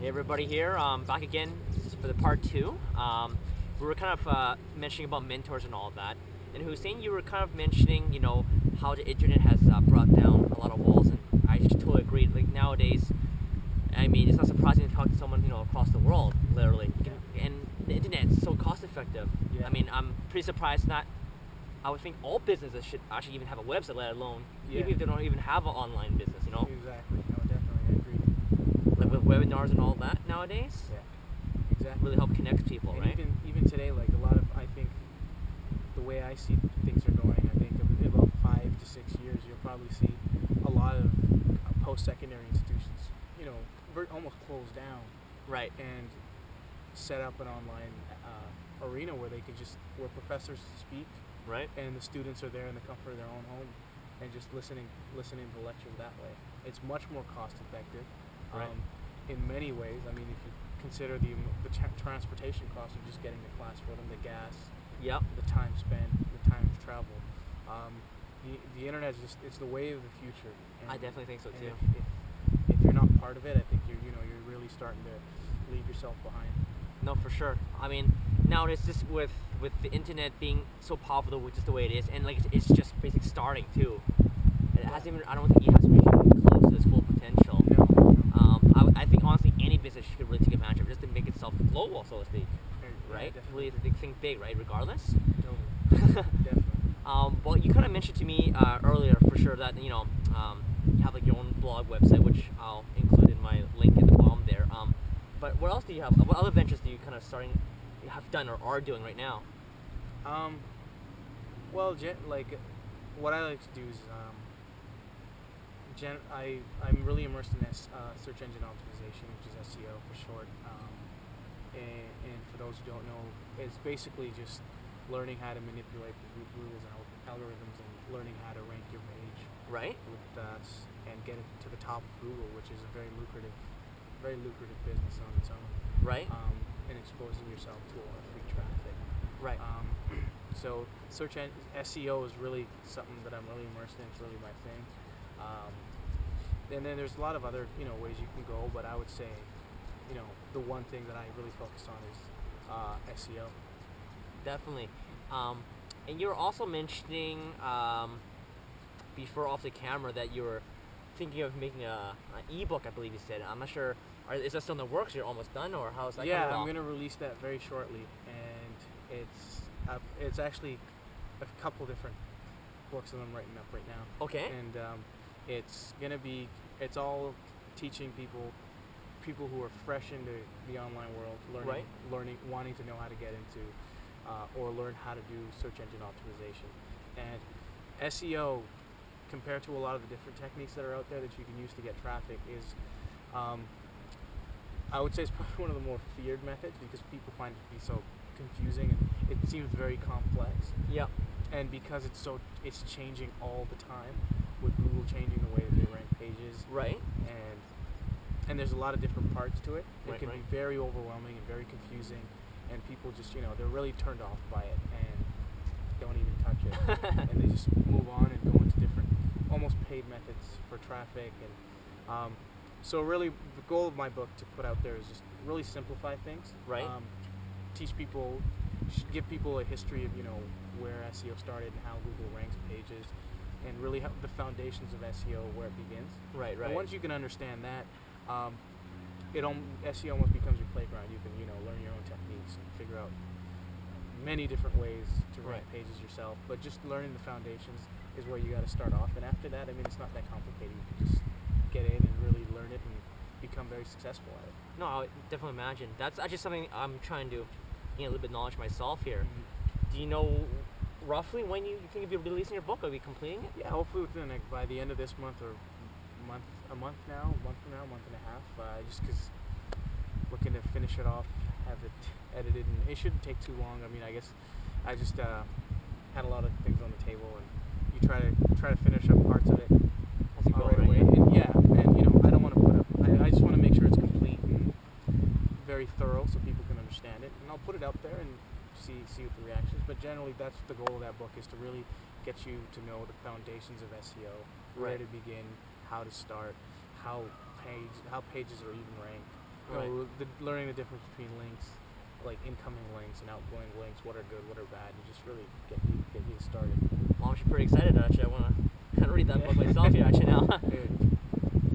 Hey everybody here, back again for the part two. We were kind of mentioning about mentors and all of that. And Hussein, you were kind of mentioning, how the internet has brought down a lot of walls, and I just totally agree. Like nowadays, I mean, it's not surprising to talk to someone, across the world, literally. And the internet is so cost effective. Yeah. I mean, I'm pretty surprised I would think all businesses should actually even have a website, let alone, even if they don't even have an online business, Exactly. No, definitely. I agree. Like with webinars and all that nowadays. Yeah. Exactly. Really help connect people, and right? even today, like a lot of, I think, the way I see things are going, I think in about 5 to 6 years, you'll probably see a lot of post-secondary institutions, almost close down. Right. And set up an online arena where where professors speak, Right. and the students are there in the comfort of their own home, and just listening to lectures that way. It's much more cost effective. Right. In many ways. I mean, if you consider the transportation cost of just getting to class for them, the gas, Yep. the time spent, the time of travel. The internet is it's the way of the future. And, I definitely think so too. if you're not part of it, I think you're really starting to leave yourself behind. No, for sure. I mean, nowadays just with the internet being so popular, which is the way it is, and like it's just basically starting too. It hasn't even. I don't think it has really close to its full potential. No. I think honestly any business should really take advantage of it just to make itself global, so to speak. Right? Definitely. Really think big, right? Regardless. Definitely. Well, you kind of mentioned to me earlier for sure that you have like your own blog website, which I'll include in my link in the bottom there. But what else do you have? What other ventures do you kind of have done or are doing right now? Well, what I like to do is, I'm really immersed in search engine optimization, which is SEO for short. And for those who don't know, it's basically just learning how to manipulate the Google's algorithms and learning how to rank your page. Right. With and get it to the top of Google, which is a very lucrative business on its own. Right. And exposing yourself to a lot of free traffic. Right. So SEO is really something that I'm really immersed in. It's really my thing. And then there's a lot of other ways you can go, but I would say the one thing that I really focus on is SEO. Definitely. And you were also mentioning before off the camera that you were thinking of making an ebook, I believe you said. I'm not sure. Is that still in the works? You're almost done, or how's that? Yeah, coming I'm along? going to release that very shortly, and it's actually a couple different books that I'm writing up right now. Okay. And it's all teaching people who are fresh into the online world, learning, wanting to know how to get into or learn how to do search engine optimization. And SEO, compared to a lot of the different techniques that are out there that you can use to get traffic, is I would say it's probably one of the more feared methods because people find it to be so confusing and it seems very complex. Yeah. And because it's changing all the time, with Google changing the way that they rank pages. Right. And there's a lot of different parts to it. It Right, can be very overwhelming and very confusing, and people just they're really turned off by it and don't even touch it, and they just move on and go into different, almost paid methods for traffic. And so really, the goal of my book to put out there is just really simplify things. Right. Teach people, give people a history of where SEO started and how Google ranks pages, and really help the foundations of SEO where it begins. Right. And once you can understand that, SEO almost becomes your playground. You can learn your own techniques and figure out many different ways to rank pages yourself. But just learning the foundations is where you got to start off. And after that, I mean, it's not that complicated. You can just get in and really learn it and become very successful at it. No, I definitely imagine. That's actually something I'm trying to gain a little bit of knowledge myself here. Mm-hmm. Do you know roughly when you think you'll be releasing your book? Are we completing it? Yeah, hopefully by the end of this month or a month and a half. Just because looking to finish it off, have it edited, and it shouldn't take too long. I mean, I guess I just had a lot of things on the table, and you try to finish up parts of it right away. And I don't want to put up. I just want to make sure it's complete and very thorough so people can understand it, and I'll put it out there and see what the reactions. But generally, that's the goal of that book, is to really get you to know the foundations of SEO, where to begin, how to start, how pages are even ranked, Right. Learning the difference between links, like incoming links and outgoing links, what are good, what are bad, and just really get you started. Well, I'm actually pretty excited. Actually, I want to kind of read that book myself here. Actually, now.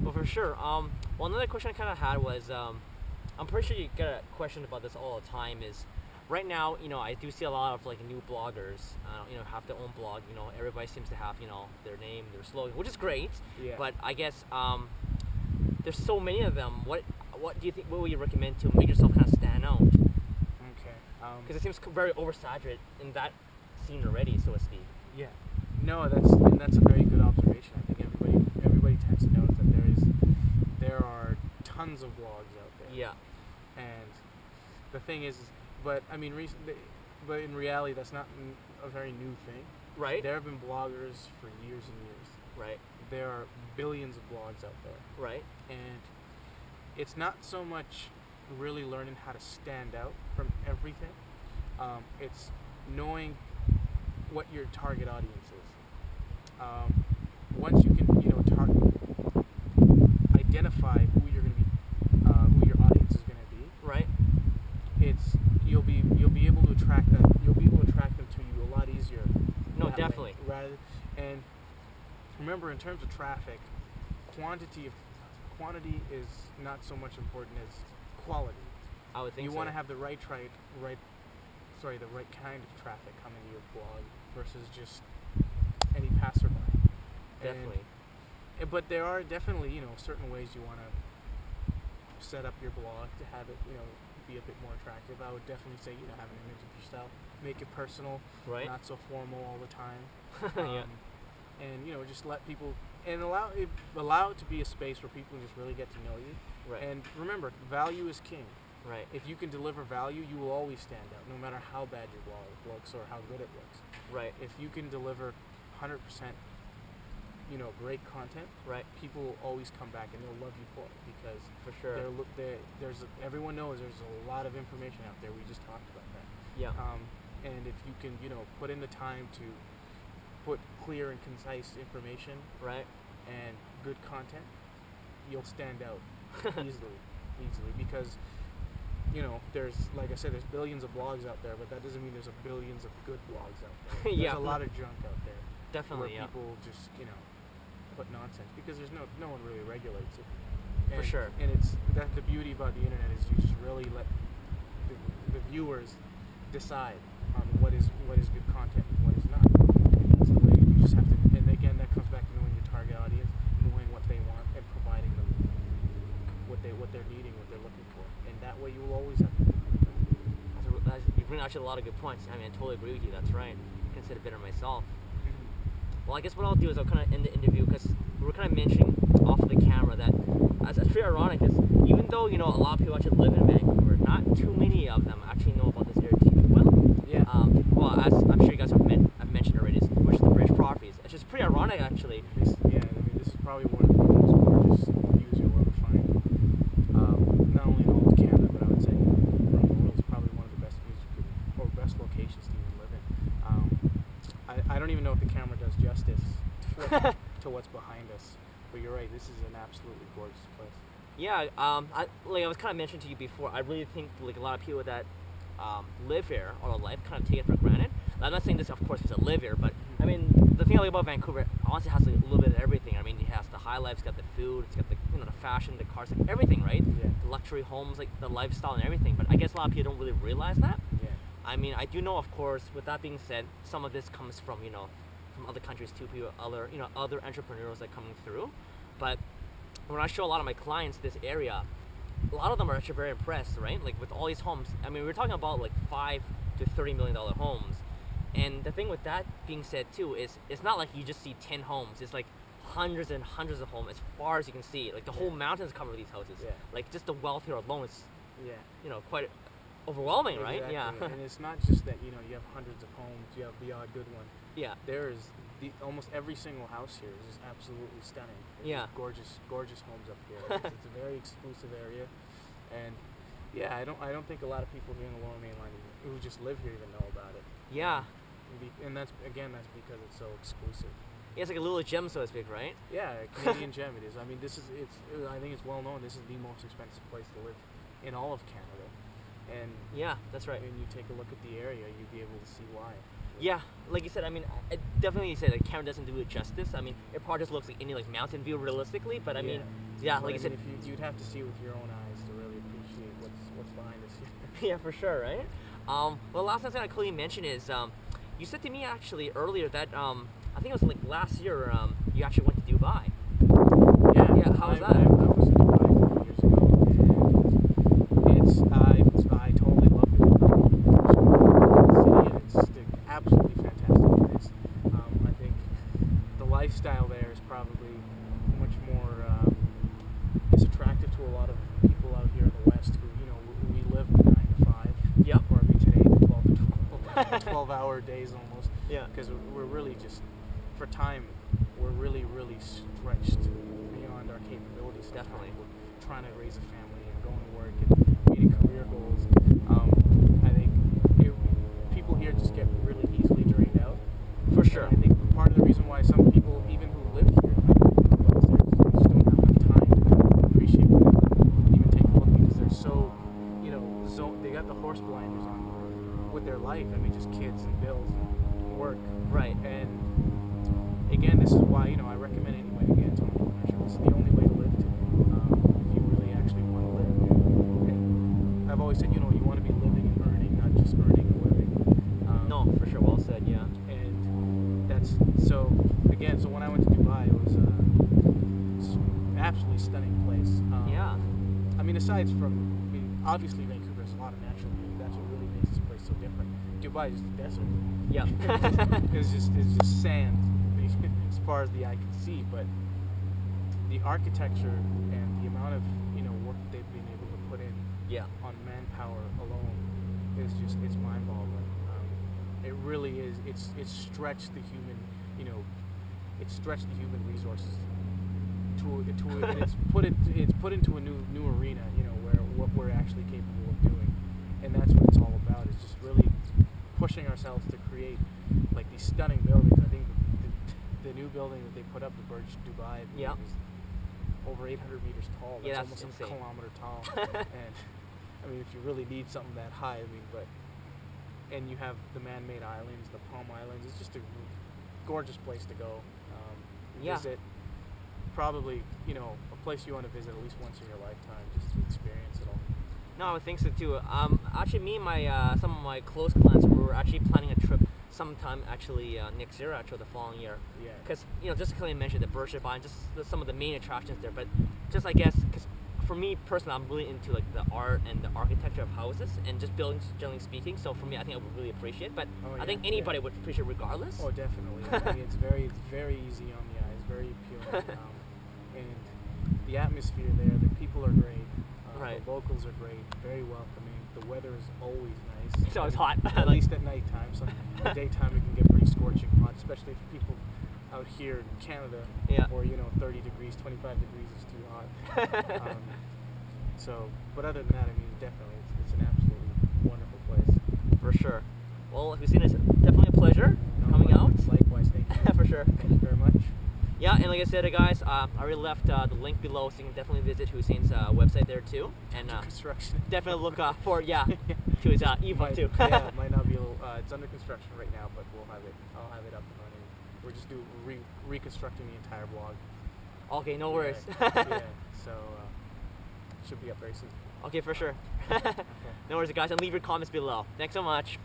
Well, for sure. Well, another question I kind of had was, I'm pretty sure you get a question about this all the time. Is right now, I do see a lot of like new bloggers, have their own blog. Everybody seems to have, their name, their slogan, which is great. Yeah. But I guess there's so many of them. What do you think? What would you recommend to make yourself kind of stand out? Okay. Because it seems very oversaturated in that scene already, so to speak. Yeah. No, that's a very good observation. I think everybody tends to notice that there are tons of blogs out there. Yeah. And the thing is, but I mean, but in reality, that's not a very new thing. Right. There have been bloggers for years and years. Right. There are billions of blogs out there. Right. And it's not so much really learning how to stand out from everything. It's knowing what your target audience is. Once you can, identify who you're going to be, who your audience is going to be. Right. You'll be able to attract that. You'll be able to attract them to you a lot easier. No, definitely. And remember, in terms of traffic, quantity is not so much important as quality. I would think you so. want to have the right kind of traffic coming to your blog versus just any passerby. Definitely. But there are definitely, certain ways you want to set up your blog to have it, be a bit more attractive. I would definitely say, have an image of yourself, make it personal, Right. not so formal all the time. Yeah. And just let people and allow it to be a space where people just really get to know you. Right. And remember, value is king. Right. If you can deliver value, you will always stand out, no matter how bad your blog looks or how good it looks. Right. If you can deliver 100%, great content, Right. people will always come back and they'll love you for it because For sure. everyone knows there's a lot of information out there. We just talked about that. Yeah. And if you can, put in the time to put clear and concise information, Right. and good content, you'll stand out easily because there's, like I said, there's billions of blogs out there, but that doesn't mean there's billions of good blogs out there. Yeah. There's a lot of junk out there. Definitely. Where Yeah. people just put nonsense because there's no one really regulates it. For sure. And it's the beauty about the internet is you just really let the viewers decide on what is good content and what is not. And that's the way you just have to. And again, that comes back to knowing your target audience, knowing what they want, and providing them what they're needing, what they're looking for. And that way, you will always have to. You bring actually a lot of good points. I totally agree with you. That's right. I consider it better myself. Well, I guess what I'll do is I'll kind of end the interview because we were kind of mentioning off of the camera that it's pretty ironic is even though a lot of people actually live in Vancouver, not too many of them actually know about this area too well. Yeah. Well, as I'm sure you guys have mentioned already, which is the British properties. It's just pretty ironic actually. This is probably one of the most gorgeous views you'll ever find. Not only in all of Canada, but I would say around the world. It's probably one of the best views or best locations to even live in. I don't even know if the camera does justice to what's behind us. But you're right, this is an absolutely gorgeous place. Yeah, I was kind of mentioning to you before, I really think like a lot of people that live here all their life kind of take it for granted. I'm not saying this, of course, to live here, but the thing I like about Vancouver, honestly, has a little bit of everything. It has the high life, it's got the food, it's got the the fashion, the cars, like everything, right? Yeah. The luxury homes, like the lifestyle and everything. But I guess a lot of people don't really realize that. Yeah. I do know, of course. With that being said, some of this comes from from other countries too, people, other entrepreneurs that are coming through. But when I show a lot of my clients this area, a lot of them are actually very impressed, right? Like with all these homes. We're talking about like $5 to $30 million homes. And the thing with that being said too is it's not like you just see 10 homes. It's like hundreds and hundreds of homes as far as you can see. Like the whole mountains covered with these houses. Yeah. Like just the wealth here alone is quite overwhelming, right? Exactly. Yeah. And it's not just that you have hundreds of homes, you have the odd good one. Yeah. There is almost every single house here is just absolutely stunning. It's Yeah. just gorgeous homes up here. It's a very exclusive area, and I don't think a lot of people here in the Lower Mainland who just live here even know about it. Yeah. And that's because it's so exclusive. Yeah, it's like a little gem, so to speak, right? Yeah, a Canadian gem it is. I think it's well known. This is the most expensive place to live in all of Canada. And Yeah, that's right. when you take a look at the area, you'd be able to see why. Yeah, like you said, I mean, I definitely say that camera doesn't do it justice. I mean, it probably just looks like any like mountain view realistically, but I mean, yeah, But like I you said, mean, if you'd have to see it with your own eyes to really appreciate what's behind us here. yeah, for sure, right? Well, the last thing I quickly mention is, you said to me actually earlier that I think it was like last year, you actually went to Dubai. Yeah, how was that? I was in Dubai 4 years ago, and I totally loved it. It's a city, and it's absolutely fantastic. I think the lifestyle there is probably much more is attractive to a lot of people out here in the West who, we live 9 to 5. Yep. Or maybe today 12 to 12-hour days almost. Yeah. Because we're really just, for time, we're really, really stretched beyond our capabilities. Sometimes. Definitely. We're trying to raise a family and going to work and meeting career goals. I think people here just get really easily drained out. For sure. And I think part of the reason why some people, even who live here, I think they just don't have enough time to kind of appreciate what they even take a look, because they're so, they got the horse blinders on with their life. I mean, just kids and bills and work. Right. And again, this is why, I recommend anybody to get into entrepreneurship. It's the only way to live to, if you really actually want to live. And I've always said, you want to be living and earning, not just earning and living. No, for sure. Well said. Yeah. And that's, so when I went to Dubai, it was an absolutely stunning place. Yeah. I mean, obviously Vancouver has a lot of natural beauty. That's what really makes this place so different. Dubai is just a desert. Yeah. It's just sand as far as the eye can see, but the architecture and the amount of work that they've been able to put in Yeah. on manpower alone it's mind-boggling. It really is. It's stretched the human resources and it's put into a new arena, where what we're actually capable of doing, and that's what it's all about. It's just really pushing ourselves to create like these stunning buildings. I think the new building that they put up, the Burj Dubai, Yeah. is over 800 meters tall. That's Yeah, almost that's a insane. kilometer tall. And I mean, if you really need something that high, and you have the man-made islands, the Palm Islands. It's just a gorgeous place to go. Yeah. Visit. Probably, a place you want to visit at least once in your lifetime, just to experience it all. No, I would think so too. Actually, me and some of my close clients were actually planning a trip sometime actually next year, actually the following year. Yeah. Because just to mention the Burj Dubai and just some of the main attractions there, but just I guess because for me personally, I'm really into like the art and the architecture of houses and just buildings generally speaking. So for me, I think I would really appreciate. But I think anybody would appreciate regardless. Oh, definitely. I mean, it's very easy on the eyes, very appealing, and the atmosphere there. The people are great. Right. The locals are great, very welcoming. The weather is always nice. It's always hot. At least at nighttime. So at daytime it can get pretty scorching hot, especially for people out here in Canada. Yeah. Or 30 degrees, 25 degrees is too hot. But other than that, I mean, definitely, it's an absolutely wonderful place. For sure. Well, Hussain, it's definitely a pleasure coming out. Likewise, thank you. For sure. Thank you very much. Yeah, and like I said, guys, I already left the link below, so you can definitely visit Hussain's website there too, and Construction. definitely look for to his ebook too. Yeah, it might not be. It's under construction right now, but I'll have it up and running. We're just reconstructing the entire blog. Okay, no worries. Yeah, so should be up very soon. Okay, for sure. Okay. No worries, guys, and leave your comments below. Thanks so much.